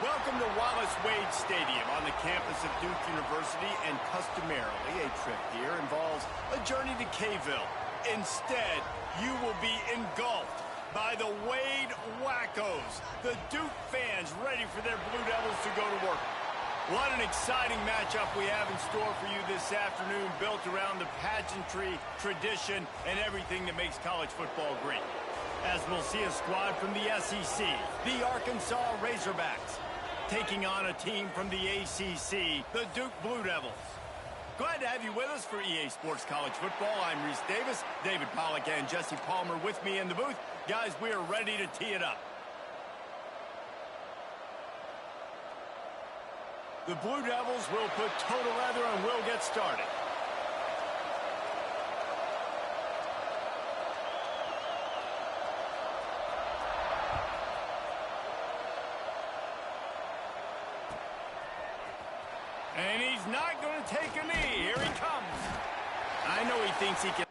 Welcome to Wallace Wade Stadium on the campus of Duke University, and customarily a trip here involves a journey to K-ville. Instead, you will be engulfed by the Wade Wackos, the Duke fans ready for their Blue Devils to go to work. What an exciting matchup we have in store for you this afternoon, built around the pageantry, tradition, and everything that makes college football great. As we'll see a squad from the SEC, the Arkansas Razorbacks, taking on a team from the ACC, the Duke Blue Devils. Glad to have you with us for EA Sports College Football. I'm Reese Davis, David Pollack and Jesse Palmer with me in the booth. Guys, we are ready to tee it up. The Blue Devils will put toe to leather and we'll get started. And he's not going to take a knee. Here he comes. I know he thinks he can.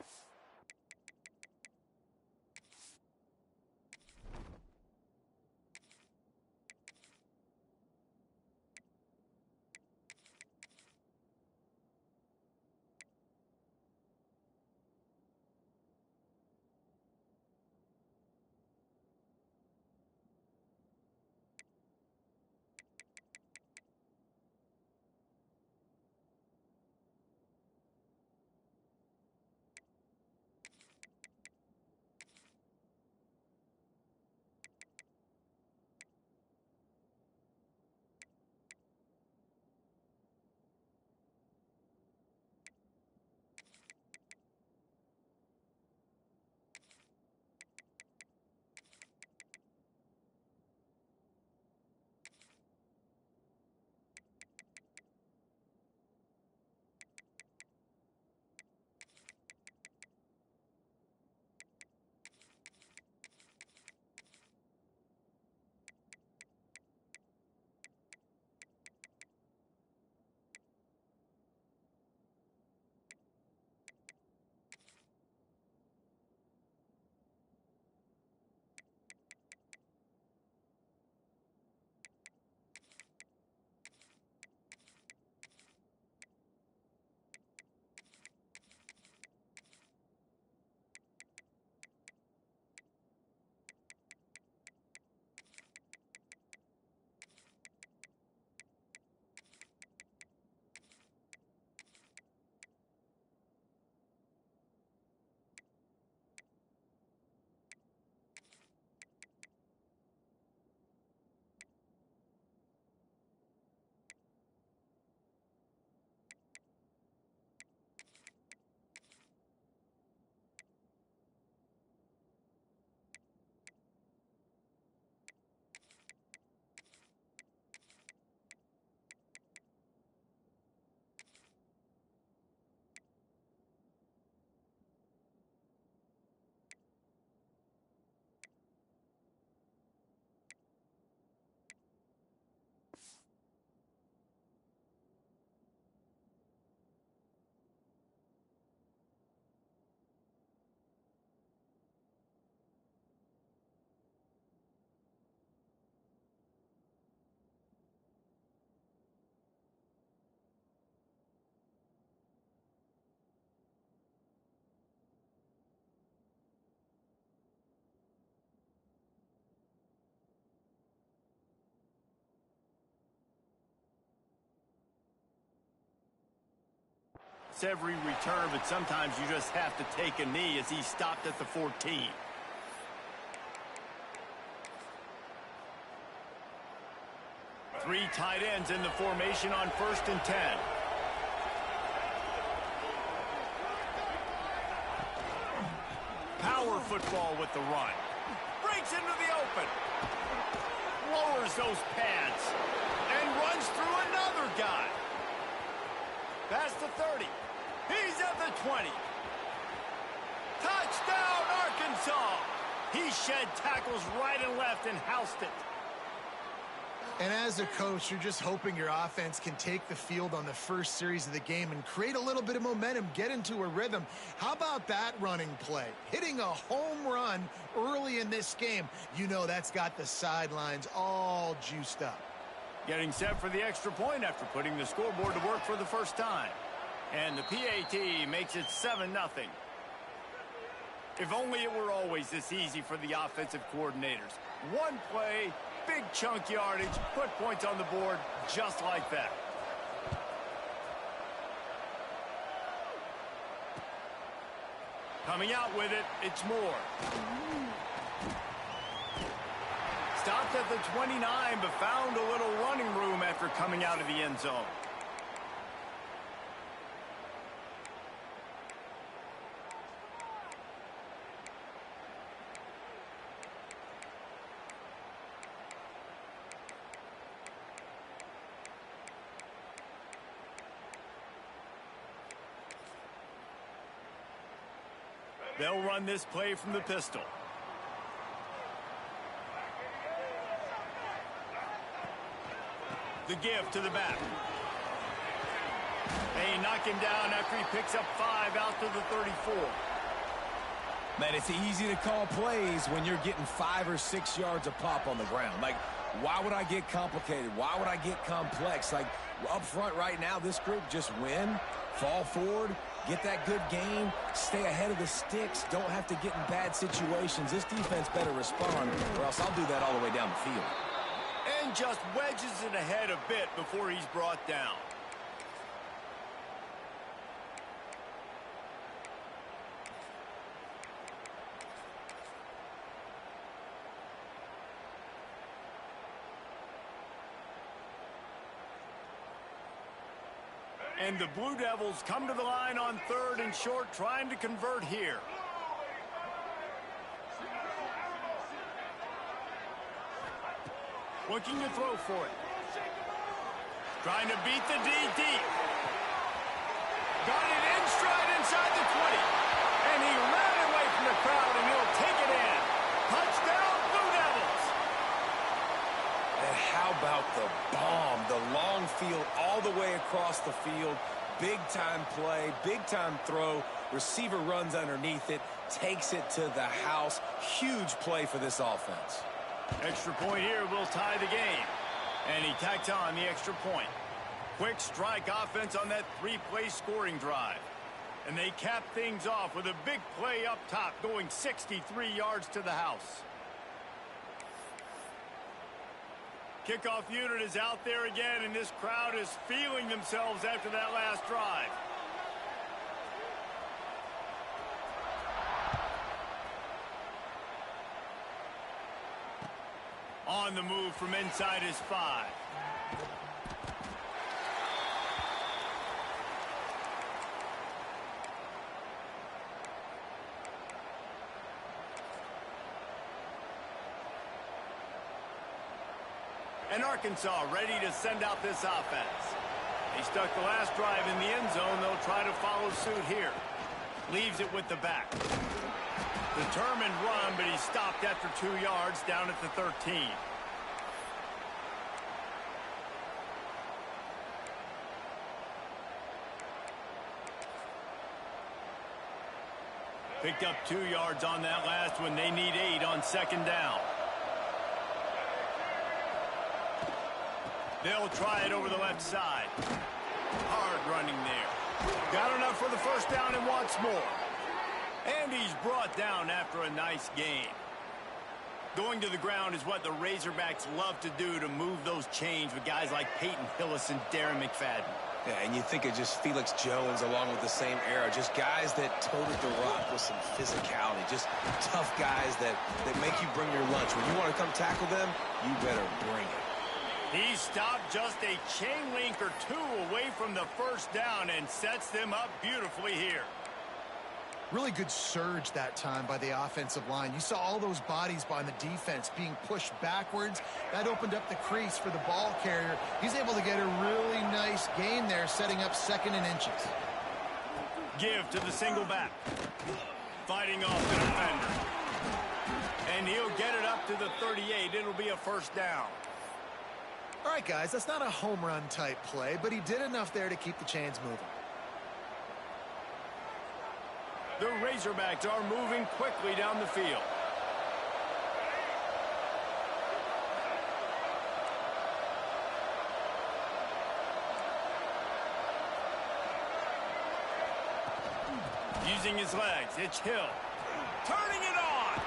It's every return, but sometimes you just have to take a knee as he stopped at the 14. Three tight ends in the formation on 1st and 10. Power football with the run. Breaks into the open. Lowers those pads. And runs through another guy. Past the 30. He's at the 20. Touchdown, Arkansas! He shed tackles right and left and housed it. And as a coach, you're just hoping your offense can take the field on the first series of the game and create a little bit of momentum, get into a rhythm. How about that running play? Hitting a home run early in this game. You know that's got the sidelines all juiced up. Getting set for the extra point after putting the scoreboard to work for the first time. And the PAT makes it 7-0. If only it were always this easy for the offensive coordinators. One play, big chunk yardage, put points on the board just like that. Coming out with it, it's Moore. Stopped at the 29, but found a little running room after coming out of the end zone. They'll run this play from the pistol. The give to the back. They knock him down after he picks up 5 out to the 34. Man, it's easy to call plays when you're getting 5 or 6 yards a pop on the ground. Like, why would I get complicated? Why would I get complex? Like, up front right now, this group just win, fall forward, get that good game, stay ahead of the sticks, don't have to get in bad situations. This defense better respond, or else I'll do that all the way down the field. And just wedges it ahead a bit before he's brought down. And the Blue Devils come to the line on 3rd and short, trying to convert here. Looking to throw for it. Trying to beat the D deep. Got it in stride inside the 20. And he ran away from the crowd, and he'll take it in. Touchdown, Blue Devils. And how about the bomb? The long field all the way across the field. Big-time play, big-time throw. Receiver runs underneath it, takes it to the house. Huge play for this offense. Extra point here will tie the game. And he tacks on the extra point. Quick strike offense on that 3-play scoring drive. And they cap things off with a big play up top, going 63 yards to the house. Kickoff unit is out there again, and this crowd is feeling themselves after that last drive. On the move from inside his 5. And Arkansas ready to send out this offense. They stuck the last drive in the end zone. They'll try to follow suit here. Leaves it with the back. Determined run, but he stopped after 2 yards down at the 13. Picked up 2 yards on that last one. They need 8 on 2nd down. They'll try it over the left side. Hard running there. Got enough for the first down and wants more. And he's brought down after a nice gain. Going to the ground is what the Razorbacks love to do, to move those chains with guys like Peyton Hillis and Darren McFadden. Yeah, and you think of just Felix Jones along with the same era. Just guys that toted the rock with some physicality. Just tough guys that make you bring your lunch. When you want to come tackle them, you better bring it. He stopped just a chain link or 2 away from the first down and sets them up beautifully here. Really good surge that time by the offensive line. You saw all those bodies by the defense being pushed backwards. That opened up the crease for the ball carrier. He's able to get a really nice gain there, setting up 2nd and inches. Give to the single back. Fighting off the defender. And he'll get it up to the 38. It'll be a first down. All right, guys, that's not a home run type play, but he did enough there to keep the chains moving. The Razorbacks are moving quickly down the field. Using his legs, it's Hill. Turning it on.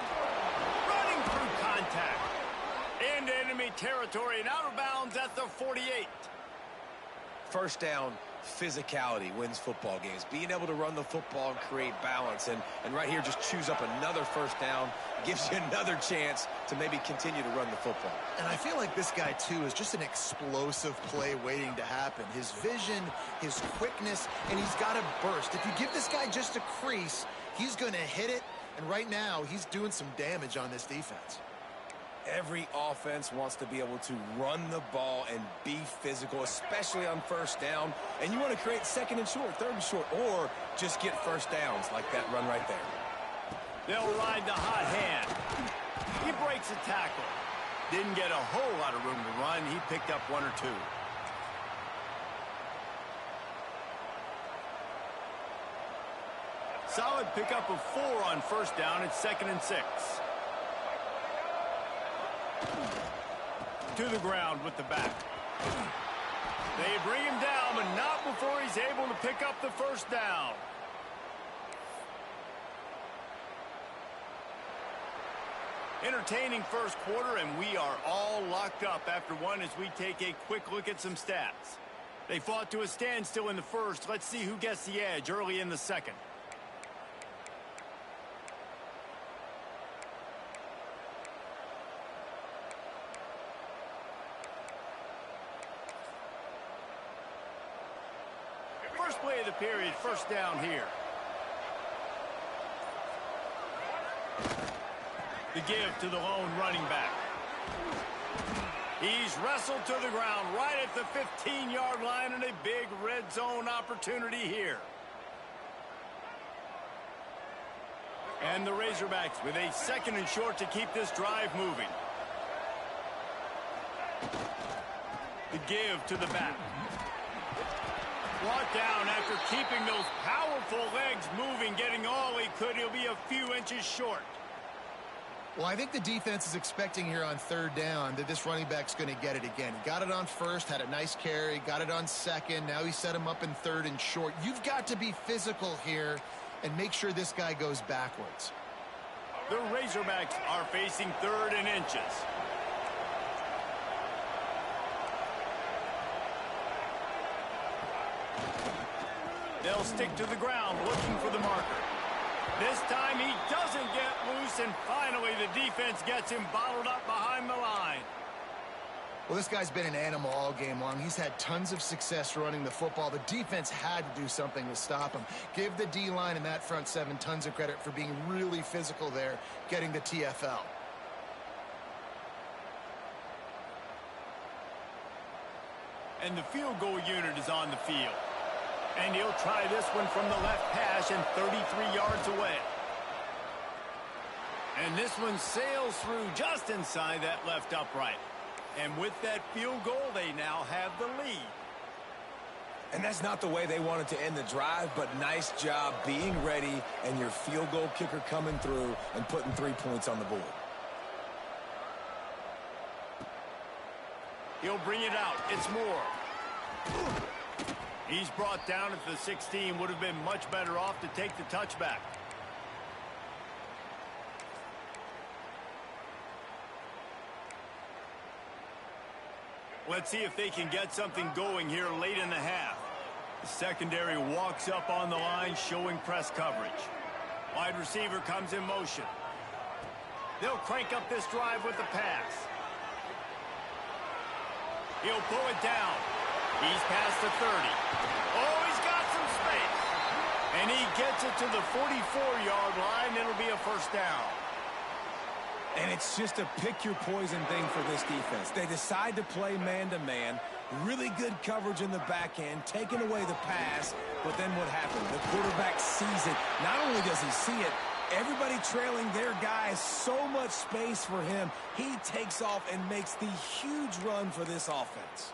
Running through contact. Into enemy territory and out of bounds at the 48. First down, physicality wins football games. Being able to run the football and create balance. And right here, just choose up another first down. Gives you another chance to maybe continue to run the football. And I feel like this guy, too, is just an explosive play waiting to happen. His vision, his quickness, and he's got a burst. If you give this guy just a crease, he's going to hit it. And right now, he's doing some damage on this defense. Every offense wants to be able to run the ball and be physical, especially on first down. And you want to create second and short, third and short, or just get first downs like that run right there. They'll ride the hot hand. He breaks a tackle. Didn't get a whole lot of room to run. He picked up one or two. Solid pickup of 4 on first down. It's 2nd and 6. To the ground with the back. They bring him down, but not before he's able to pick up the first down. Entertaining first quarter, and we are all locked up after one as we take a quick look at some stats. They fought to a standstill in the first. Let's see who gets the edge early in the second. First play of the period, first down here. The give to the lone running back. He's wrestled to the ground right at the 15-yard line, and a big red zone opportunity here. And the Razorbacks with a 2nd and short to keep this drive moving. The give to the back. Brought down after keeping those powerful legs moving, getting all he could. He'll be a few inches short. Well, I think the defense is expecting here on third down that this running back's going to get it again. He got it on first, had a nice carry, got it on second. Now he set him up in 3rd and short. You've got to be physical here and make sure this guy goes backwards. The Razorbacks are facing 3rd and inches. They'll stick to the ground looking for the marker. This time he doesn't get loose, and finally the defense gets him bottled up behind the line. Well, this guy's been an animal all game long. He's had tons of success running the football. The defense had to do something to stop him. Give the D-line and that front 7 tons of credit for being really physical there, getting the TFL. And the field goal unit is on the field. And he'll try this one from the left hash and 33 yards away. And this one sails through just inside that left upright. And with that field goal, they now have the lead. And that's not the way they wanted to end the drive, but nice job being ready and your field goal kicker coming through and putting 3 points on the board. He'll bring it out. It's Moore. He's brought down at the 16. Would have been much better off to take the touchback. Let's see if they can get something going here late in the half. The secondary walks up on the line, showing press coverage. Wide receiver comes in motion. They'll crank up this drive with the pass. He'll pull it down. He's past the 30. Oh, he's got some space. And he gets it to the 44-yard line. It'll be a first down. And it's just a pick-your-poison thing for this defense. They decide to play man-to-man. Really good coverage in the back end, taking away the pass. But then what happened? The quarterback sees it. Not only does he see it, everybody trailing their guy, so much space for him. He takes off and makes the huge run for this offense.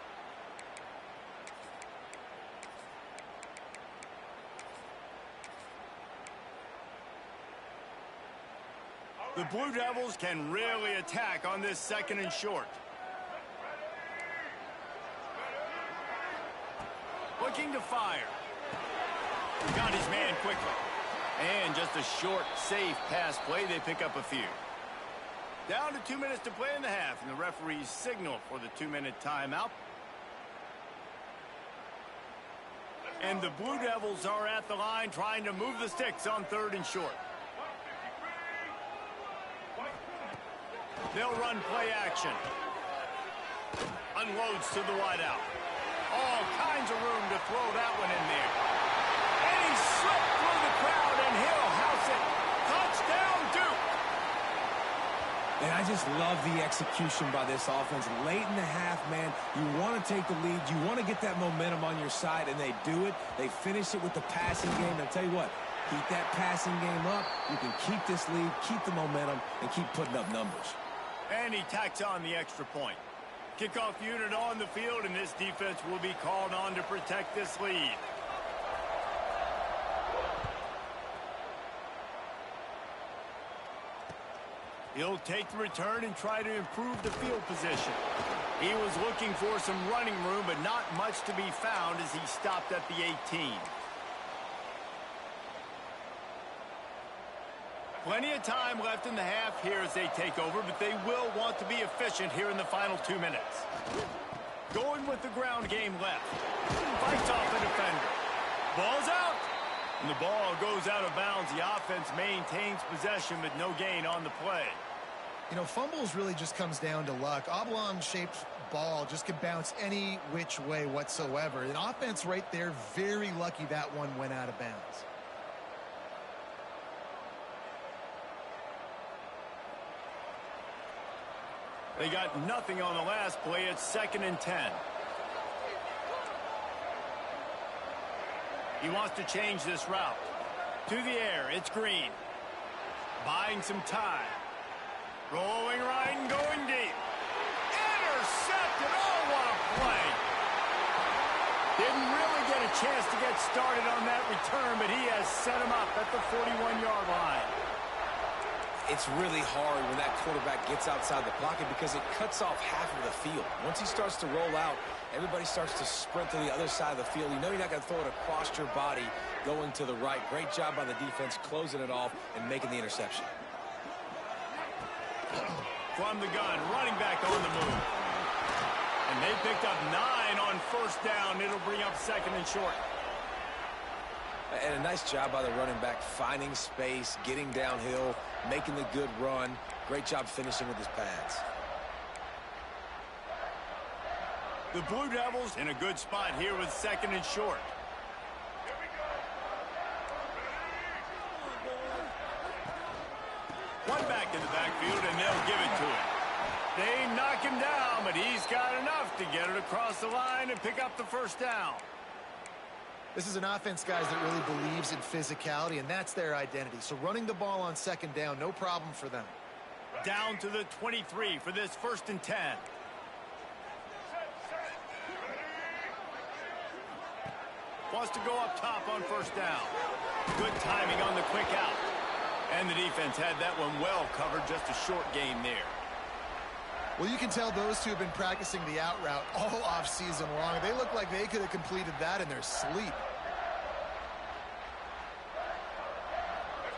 The Blue Devils can really attack on this 2nd and short. Looking to fire. Got his man quickly. And just a short, safe pass play. They pick up a few. Down to 2 minutes to play in the half, and the referees signal for the 2-minute timeout. And the Blue Devils are at the line trying to move the sticks on 3rd and short. They'll run play action. Unloads to the wideout. All kinds of room to throw that one in there. And he slipped through the crowd, and he'll house it. Touchdown, Duke! And I just love the execution by this offense. Late in the half, man, you want to take the lead. You want to get that momentum on your side, and they do it. They finish it with the passing game. And I'll tell you what, keep that passing game up. You can keep this lead, keep the momentum, and keep putting up numbers. And he tacks on the extra point. Kickoff unit on the field, and this defense will be called on to protect this lead. He'll take the return and try to improve the field position. He was looking for some running room, but not much to be found as he stopped at the 18. Plenty of time left in the half here as they take over, but they will want to be efficient here in the final 2 minutes. Going with the ground game left. Fights off the defender. Ball's out. And the ball goes out of bounds. The offense maintains possession, but no gain on the play. You know, fumbles really just comes down to luck. Oblong-shaped ball just can bounce any which way whatsoever. An offense right there, very lucky that one went out of bounds. They got nothing on the last play. It's 2nd and 10. He wants to change this route. To the air, it's Green. Buying some time. Rolling right and going deep. Intercepted. Oh, what a play. Didn't really get a chance to get started on that return, but he has set him up at the 41-yard line. It's really hard when that quarterback gets outside the pocket because it cuts off half of the field. Once he starts to roll out, everybody starts to sprint to the other side of the field. You know you're not going to throw it across your body going to the right. Great job by the defense closing it off and making the interception. From the gun, running back on the move. And they picked up 9 on 1st down. It'll bring up 2nd and short. And a nice job by the running back, finding space, getting downhill, making the good run. Great job finishing with his pads. The Blue Devils in a good spot here with 2nd and short. One back in the backfield, and they'll give it to him. They knock him down, but he's got enough to get it across the line and pick up the 1st down. This is an offense, guys, that really believes in physicality, and that's their identity. So running the ball on 2nd down, no problem for them. Down to the 23 for this 1st and 10. Wants to go up top on 1st down. Good timing on the quick out. And the defense had that one well covered, just a short gain there. Well, you can tell those two have been practicing the out route all off-season long. They look like they could have completed that in their sleep.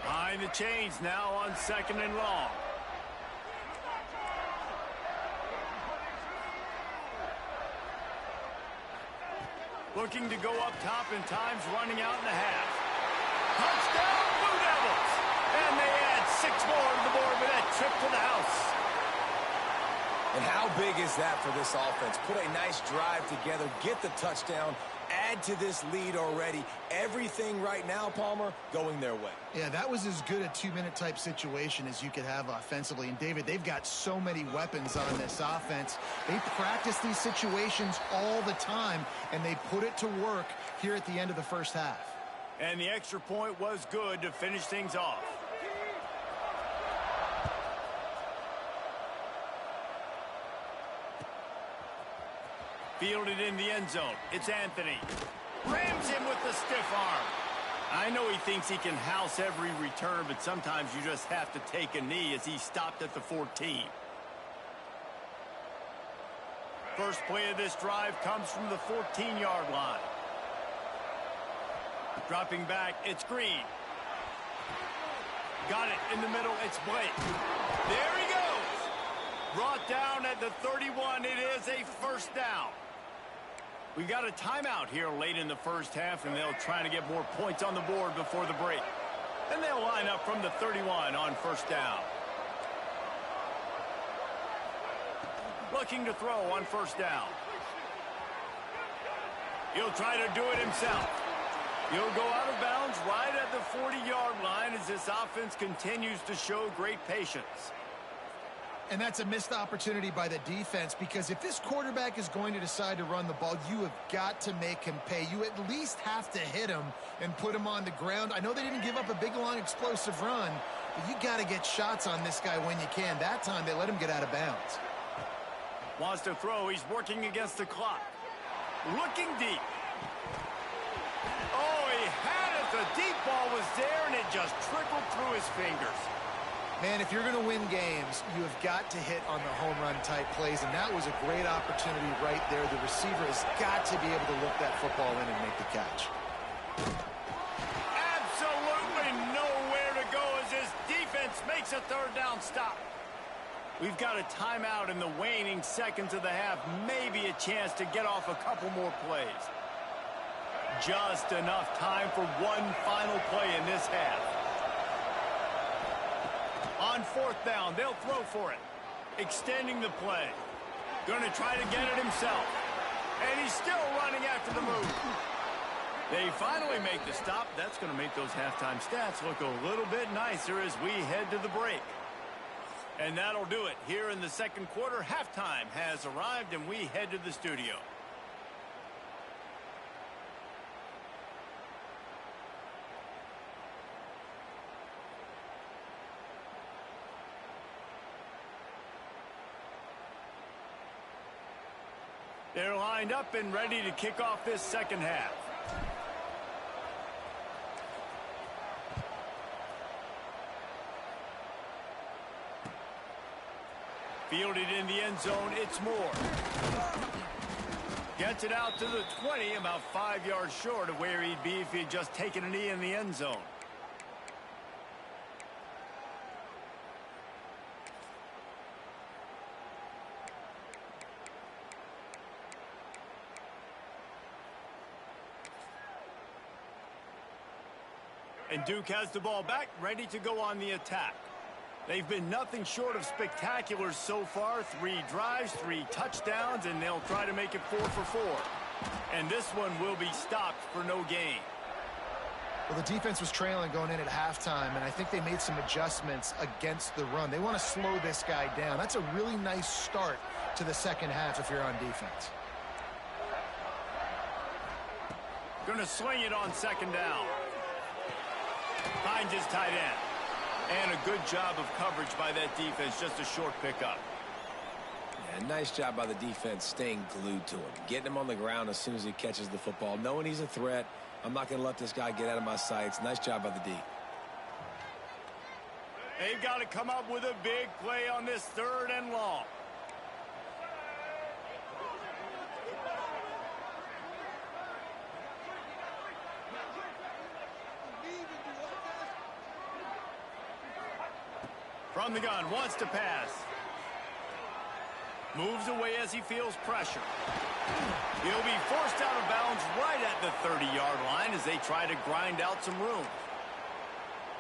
Behind the chains now on 2nd and long. Looking to go up top, and time's running out in the half. Touchdown, Blue Devils! And they add 6 more to the board with that trip to the house. And how big is that for this offense? Put a nice drive together, get the touchdown, add to this lead already. Everything right now, Palmer, going their way. Yeah, that was as good a 2-minute type situation as you could have offensively. And, David, they've got so many weapons on this offense. They practice these situations all the time, and they put it to work here at the end of the 1st half. And the extra point was good to finish things off. Fielded in the end zone. It's Anthony. Rams him with the stiff arm. I know he thinks he can house every return, but sometimes you just have to take a knee as he stopped at the 14. First play of this drive comes from the 14-yard line. Dropping back, it's Green. Got it in the middle. It's Blake. There he goes. Brought down at the 31. It is a first down. We got a timeout here late in the first half, and they'll try to get more points on the board before the break. And they'll line up from the 31 on first down. Looking to throw on first down. He'll try to do it himself. He'll go out of bounds right at the 40-yard line as this offense continues to show great patience. And that's a missed opportunity by the defense, because if this quarterback is going to decide to run the ball, you have got to make him pay. You at least have to hit him and put him on the ground. I know they didn't give up a big, long, explosive run, but you got to get shots on this guy when you can. That time they let him get out of bounds. Wants to throw. He's working against the clock. Looking deep. Oh, he had it. The deep ball was there, and it just trickled through his fingers. Man, if you're going to win games, you have got to hit on the home run type plays, and that was a great opportunity right there. The receiver has got to be able to look that football in and make the catch. Absolutely nowhere to go as this defense makes a third down stop. We've got a timeout in the waning seconds of the half. Maybe a chance to get off a couple more plays. Just enough time for one final play in this half. On fourth down, they'll throw for it. Extending the play. Going to try to get it himself. And he's still running after the move. They finally make the stop. That's going to make those halftime stats look a little bit nicer as we head to the break. And that'll do it. Here in the second quarter, halftime has arrived, and we head to the studio. They're lined up and ready to kick off this second half. Fielded in the end zone, it's Moore. Gets it out to the 20, about 5 yards short of where he'd be if he'd just taken a knee in the end zone. And Duke has the ball back, ready to go on the attack. They've been nothing short of spectacular so far. 3 drives, 3 touchdowns, and they'll try to make it 4 for 4. And this one will be stopped for no gain. Well, the defense was trailing going in at halftime, and I think they made some adjustments against the run. They want to slow this guy down. That's a really nice start to the second half if you're on defense. Going to swing it on second down. Finds his tight end. And a good job of coverage by that defense. Just a short pickup. Yeah, nice job by the defense staying glued to him. Getting him on the ground as soon as he catches the football. Knowing he's a threat. I'm not going to let this guy get out of my sights. Nice job by the D. They've got to come up with a big play on this 3rd and long. From the gun, wants to pass. Moves away as he feels pressure. He'll be forced out of bounds right at the 30-yard line as they try to grind out some room.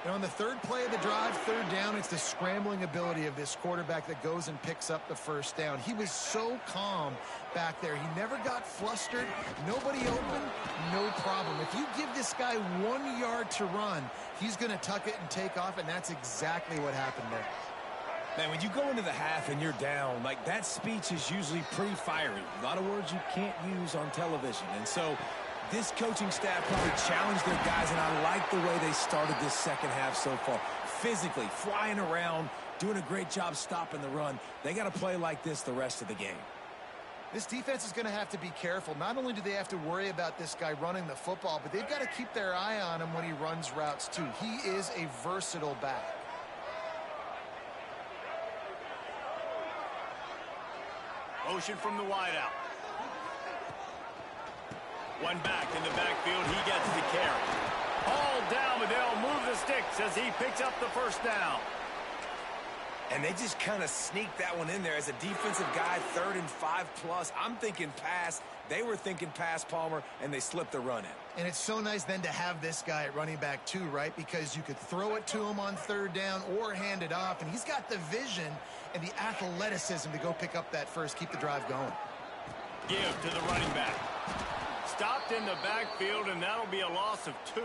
Now, on the 3rd play of the drive, 3rd down, it's the scrambling ability of this quarterback that goes and picks up the first down. He was so calm back there. He never got flustered. Nobody open, no problem. If you give this guy 1 yard to run, he's going to tuck it and take off, and that's exactly what happened there. Man, when you go into the half and you're down, like, that speech is usually pretty fiery. A lot of words you can't use on television. And so this coaching staff probably challenged their guys, and I like the way they started this second half so far. Physically, flying around, doing a great job stopping the run. They got to play like this the rest of the game. This defense is going to have to be careful. Not only do they have to worry about this guy running the football, but they've got to keep their eye on him when he runs routes too. He is a versatile back. Motion from the wideout. One back in the backfield. He gets the carry. Hauled down, but they'll move the sticks as he picks up the first down. And they just kind of sneaked that one in there as a defensive guy, 3rd and 5+. I'm thinking pass. They were thinking pass, Palmer, and they slipped the run in. And it's so nice then to have this guy at running back too, right? Because you could throw it to him on 3rd down or hand it off, and he's got the vision and the athleticism to go pick up that first, keep the drive going. Give to the running back. Stopped in the backfield, and that'll be a loss of 2.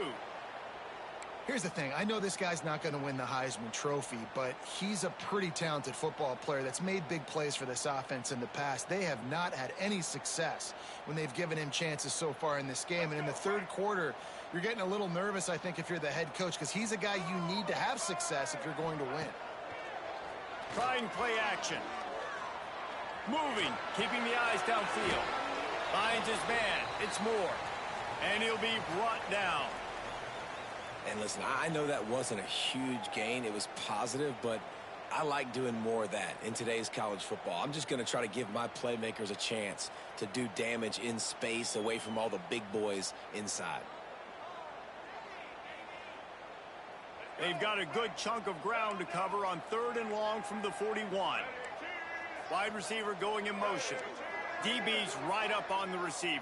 Here's the thing. I know this guy's not going to win the Heisman Trophy, but he's a pretty talented football player that's made big plays for this offense in the past. They have not had any success when they've given him chances so far in this game. And in the 3rd quarter, you're getting a little nervous, I think, if you're the head coach, because he's a guy you need to have success if you're going to win. Trying play action. Moving, keeping the eyes downfield. Finds his man. It's Moore. And he'll be brought down. And listen, I know that wasn't a huge gain. It was positive, but I like doing more of that in today's college football. I'm just going to try to give my playmakers a chance to do damage in space away from all the big boys inside. They've got a good chunk of ground to cover on 3rd and long from the 41. Wide receiver going in motion. DB's right up on the receivers.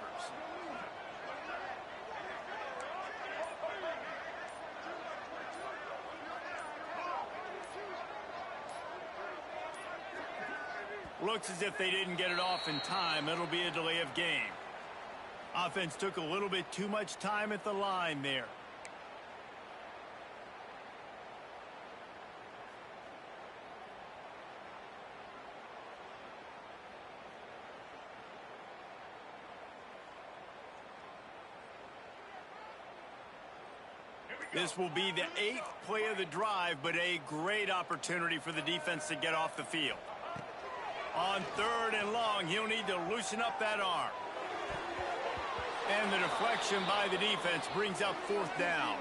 Looks as if they didn't get it off in time. It'll be a delay of game. Offense took a little bit too much time at the line there. This will be the 8th play of the drive, but a great opportunity for the defense to get off the field. On 3rd and long, he'll need to loosen up that arm. And the deflection by the defense brings up 4th down.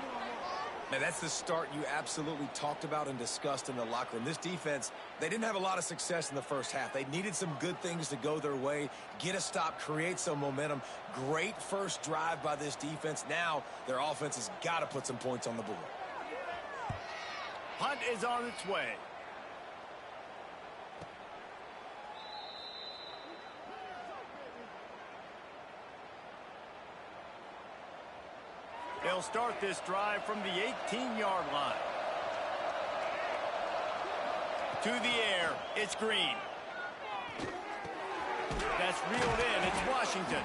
Now, that's the start you absolutely talked about and discussed in the locker room. This defense, they didn't have a lot of success in the first half. They needed some good things to go their way, get a stop, create some momentum. Great first drive by this defense. Now, their offense has got to put some points on the board. Punt is on its way. They'll start this drive from the 18-yard line. To the air, it's Green. That's reeled in, it's Washington.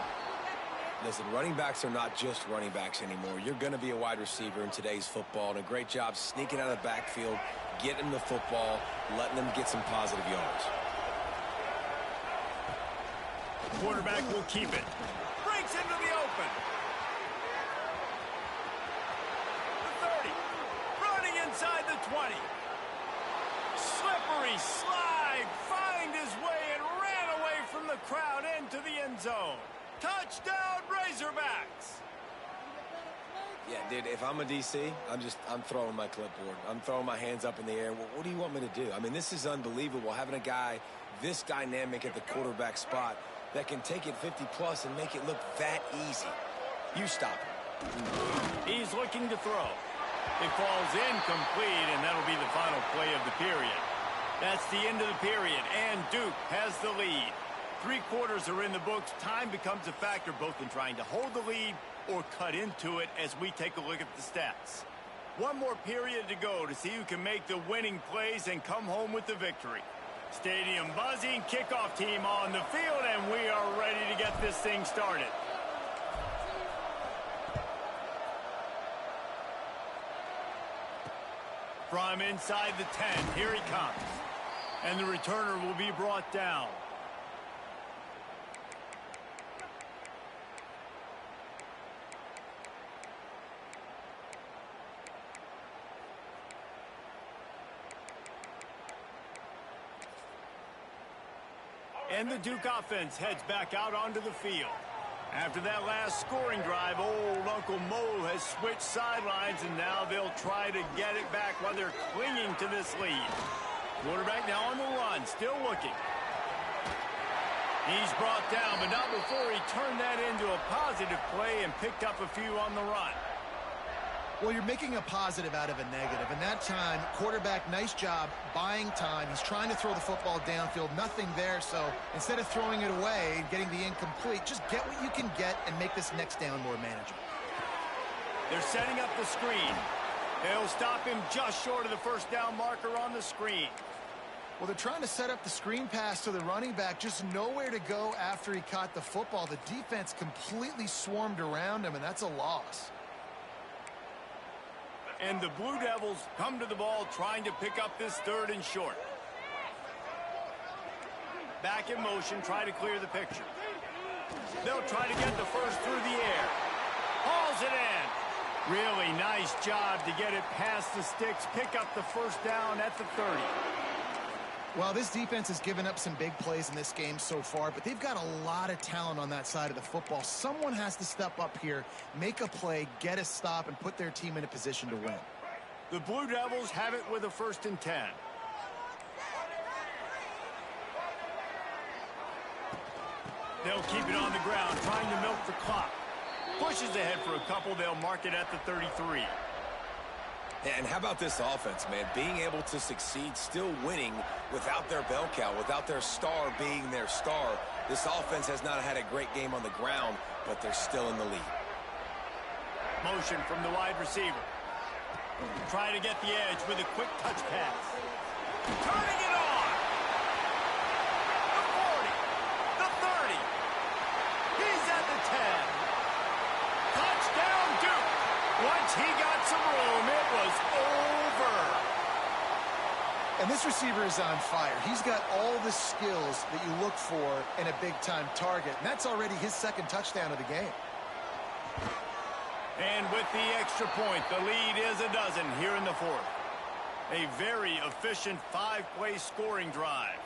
Listen, running backs are not just running backs anymore. You're going to be a wide receiver in today's football, and a great job sneaking out of the backfield, getting them the football, letting them get some positive yards. Quarterback will keep it. Breaks into the open. Inside the 20. Slippery slide. Find his way and ran away from the crowd into the end zone. Touchdown, Razorbacks. Yeah, dude, if I'm a DC, I'm throwing my clipboard. I'm throwing my hands up in the air. Well, what do you want me to do? I mean, this is unbelievable, having a guy this dynamic at the quarterback spot that can take it 50+ and make it look that easy. You stop him. He's looking to throw. It falls incomplete, and that'll be the final play of the period. That's the end of the period, and Duke has the lead. 3 quarters are in the books. Time becomes a factor both in trying to hold the lead or cut into it as we take a look at the stats. 1 more period to go to see who can make the winning plays and come home with the victory. Stadium buzzing, kickoff team on the field, and we are ready to get this thing started. From inside the 10, here he comes. And the returner will be brought down. And the Duke offense heads back out onto the field. After that last scoring drive, old Uncle Mo has switched sidelines, and now they'll try to get it back while they're clinging to this lead. Quarterback now on the run, still looking. He's brought down, but not before he turned that into a positive play and picked up a few on the run. Well, you're making a positive out of a negative. And that time, quarterback, nice job buying time. He's trying to throw the football downfield. Nothing there. So instead of throwing it away and getting the incomplete, just get what you can get and make this next down more manageable. They're setting up the screen. They'll stop him just short of the first down marker on the screen. Well, they're trying to set up the screen pass to the running back, just nowhere to go after he caught the football. The defense completely swarmed around him, and that's a loss. And the Blue Devils come to the ball trying to pick up this 3rd and short. Back in motion, try to clear the picture. They'll try to get the first through the air. Hauls it in. Really nice job to get it past the sticks, pick up the first down at the 30. Well, this defense has given up some big plays in this game so far, but they've got a lot of talent on that side of the football. Someone has to step up here, make a play, get a stop, and put their team in a position to win. The Blue Devils have it with a 1st and 10. They'll keep it on the ground, trying to milk the clock. Pushes ahead for a couple. They'll mark it at the 33. And how about this offense, man? Being able to succeed, still winning without their bell cow, without their star being their star. This offense has not had a great game on the ground, but they're still in the lead. Motion from the wide receiver. Trying to get the edge with a quick touch pass. Turning it on. The 40. The 30. He's at the 10. Touchdown, Duke. Once he got some room, it was over. And this receiver is on fire. He's got all the skills that you look for in a big-time target. And that's already his 2nd touchdown of the game. And with the extra point, the lead is a dozen here in the 4th. A very efficient 5-play scoring drive.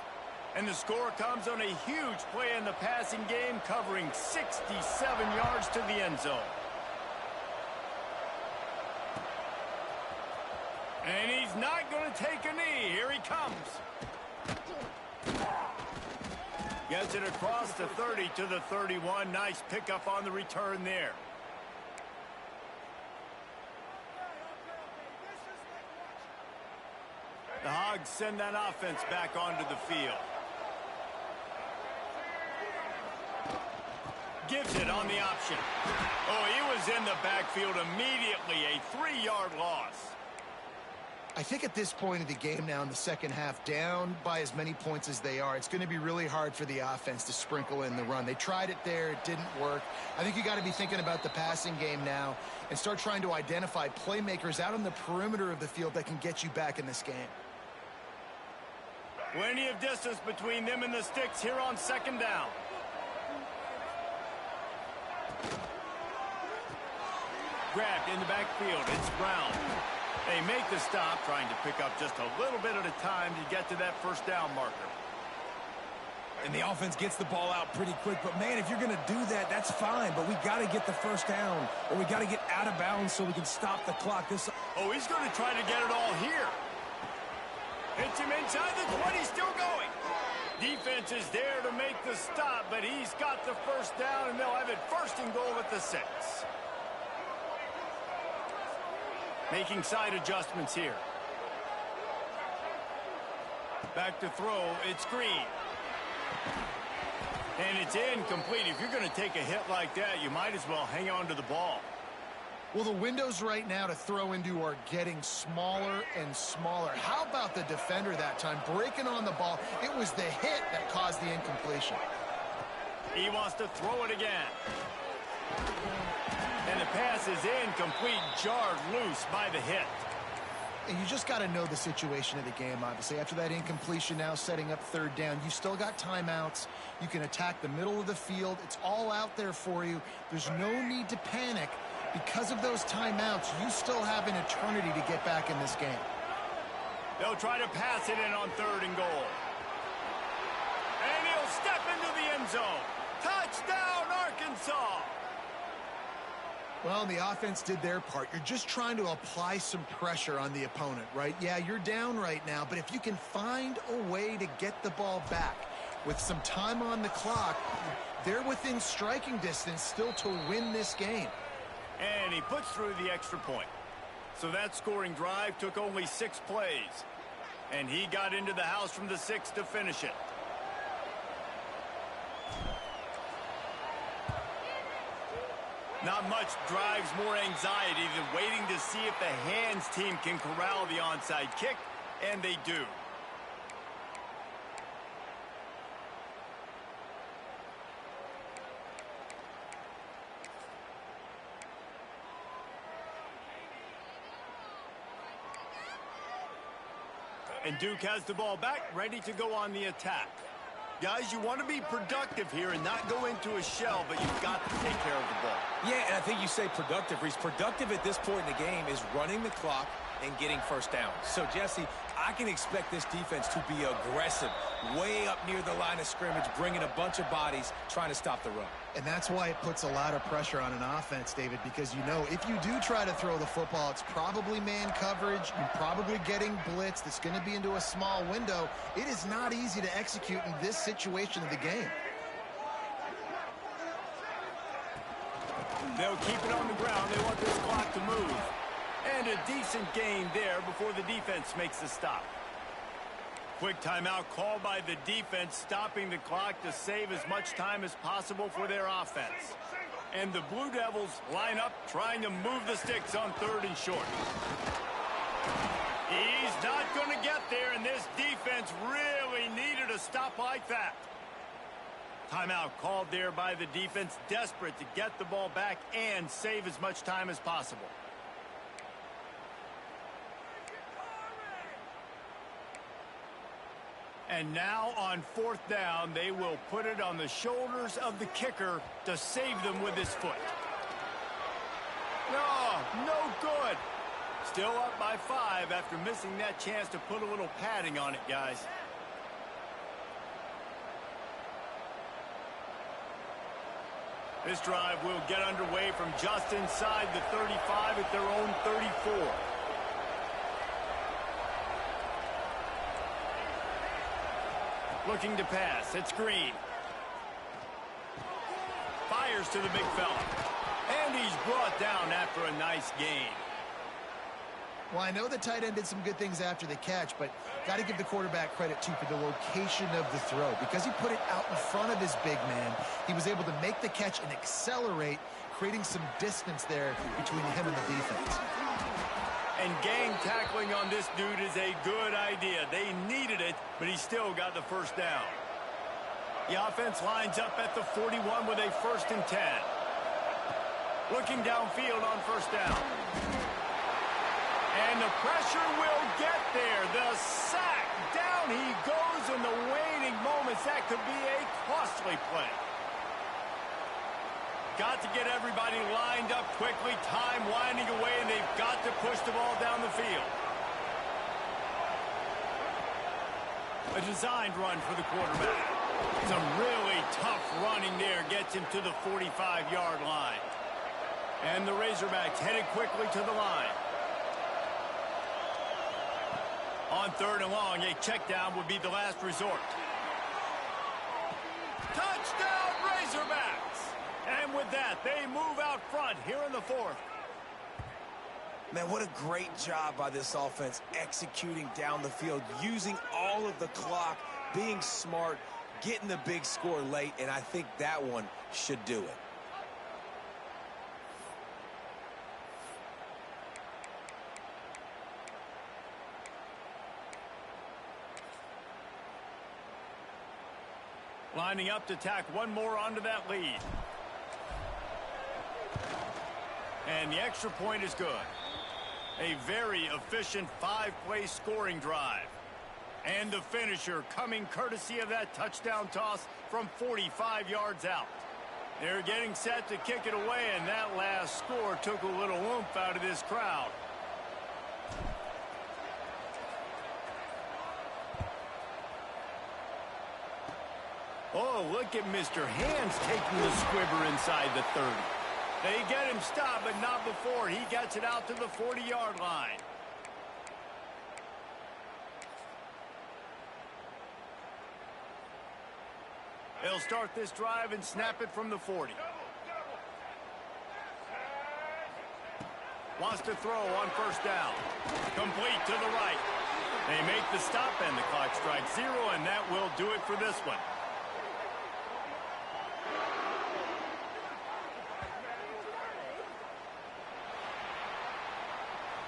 And the score comes on a huge play in the passing game, covering 67 yards to the end zone. And he's not going to take a knee. Here he comes. Gets it across the 30 to the 31. Nice pickup on the return there. The Hogs send that offense back onto the field. Gives it on the option. Oh, he was in the backfield immediately. A 3-yard loss. I think at this point of the game now in the second half, down by as many points as they are, it's going to be really hard for the offense to sprinkle in the run. They tried it there. It didn't work. I think you got to be thinking about the passing game now and start trying to identify playmakers out on the perimeter of the field that can get you back in this game. Plenty of distance between them and the sticks here on 2nd down. Grabbed in the backfield. It's Brown. They make the stop, trying to pick up just a little bit at a time to get to that first down marker. And the offense gets the ball out pretty quick. But, man, if you're going to do that, that's fine. But we got to get the first down, or we got to get out of bounds so we can stop the clock. Oh, he's going to try to get it all here. Hits him inside the 20, still going. Defense is there to make the stop, but he's got the first down, and they'll have it 1st and goal at the 6. Making side adjustments here. Back to throw. It's Green. And it's incomplete. If you're going to take a hit like that, you might as well hang on to the ball. Well, the windows right now to throw into are getting smaller and smaller. How about the defender that time breaking on the ball? It was the hit that caused the incompletion. He wants to throw it again. And the pass is incomplete, jarred loose by the hit. And you just got to know the situation of the game, obviously. After that incompletion, now setting up 3rd down, you still got timeouts. You can attack the middle of the field. It's all out there for you. There's no need to panic. Because of those timeouts, you still have an eternity to get back in this game. They'll try to pass it in on 3rd and goal. And he'll step into the end zone. Touchdown, Arkansas! Well, the offense did their part. You're just trying to apply some pressure on the opponent, right? Yeah, you're down right now, but if you can find a way to get the ball back with some time on the clock, they're within striking distance still to win this game. And he puts through the extra point. So that scoring drive took only 6 plays. And he got into the house from the 6 to finish it. Not much drives more anxiety than waiting to see if the hands team can corral the onside kick, and they do. And Duke has the ball back, ready to go on the attack. Guys, you want to be productive here and not go into a shell, but you've got to take care of the ball. Yeah, and I think you say productive, Reese. Productive at this point in the game is running the clock and getting first down. So, Jesse, I can expect this defense to be aggressive, way up near the line of scrimmage, bringing a bunch of bodies, trying to stop the run. And that's why it puts a lot of pressure on an offense, David, because you know if you do try to throw the football, it's probably man coverage. You're probably getting blitzed. It's going to be into a small window. It is not easy to execute in this situation of the game. They'll keep it on the ground. They want this clock to move. And a decent gain there before the defense makes the stop. Quick timeout called by the defense, stopping the clock to save as much time as possible for their offense. And the Blue Devils line up trying to move the sticks on 3rd and short. He's not going to get there, and this defense really needed a stop like that. Timeout called there by the defense, desperate to get the ball back and save as much time as possible. And now on 4th down, they will put it on the shoulders of the kicker to save them with his foot. No good. Still up by 5 after missing that chance to put a little padding on it, guys. This drive will get underway from just inside the 35 at their own 34. Looking to pass. It's Green. Fires to the big fella. And he's brought down after a nice gain. Well, I know the tight end did some good things after the catch, but got to give the quarterback credit, too, for the location of the throw. Because he put it out in front of his big man, he was able to make the catch and accelerate, creating some distance there between him and the defense. And gang tackling on this dude is a good idea. They needed it, but he still got the first down. The offense lines up at the 41 with a 1st and 10. Looking downfield on 1st down. And the pressure will get there. The sack. Down he goes in the waning moments. That could be a costly play. Got to get everybody lined up quickly. Time winding away, and they've got to push the ball down the field. A designed run for the quarterback. Some really tough running there gets him to the 45-yard line. And the Razorbacks headed quickly to the line. On 3rd and long, a check down would be the last resort. Touchdown, Razorbacks! And with that, they move out front here in the 4th. Man, what a great job by this offense executing down the field, using all of the clock, being smart, getting the big score late, and I think that one should do it. Lining up to tack one more onto that lead. And the extra point is good. A very efficient 5-play scoring drive. And the finisher coming courtesy of that touchdown toss from 45 yards out. They're getting set to kick it away, and that last score took a little oomph out of this crowd. Oh, look at Mr. Hands taking the squibber inside the 30. They get him stopped, but not before he gets it out to the 40-yard line. They'll start this drive and snap it from the 40. Wants to throw on first down. Complete to the right. They make the stop, and the clock strikes 0, and that will do it for this one.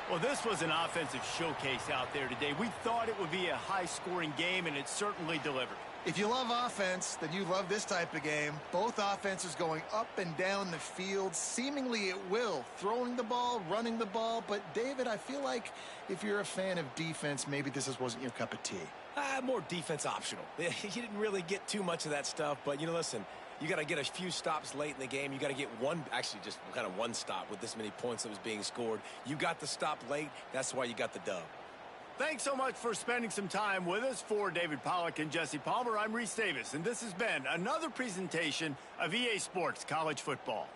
Well, this was an offensive showcase out there today. We thought it would be a high-scoring game, and it certainly delivered. If you love offense, then you love this type of game. Both offenses going up and down the field, seemingly at will, throwing the ball, running the ball. But, David, I feel like if you're a fan of defense, maybe this wasn't your cup of tea. More defense optional. You didn't really get too much of that stuff, but, listen, you got to get a few stops late in the game. You got to get just kind of one stop with this many points that was being scored. You got the stop late. That's why you got the dub. Thanks so much for spending some time with us. For David Pollack and Jesse Palmer, I'm Reese Davis, and this has been another presentation of EA Sports College Football.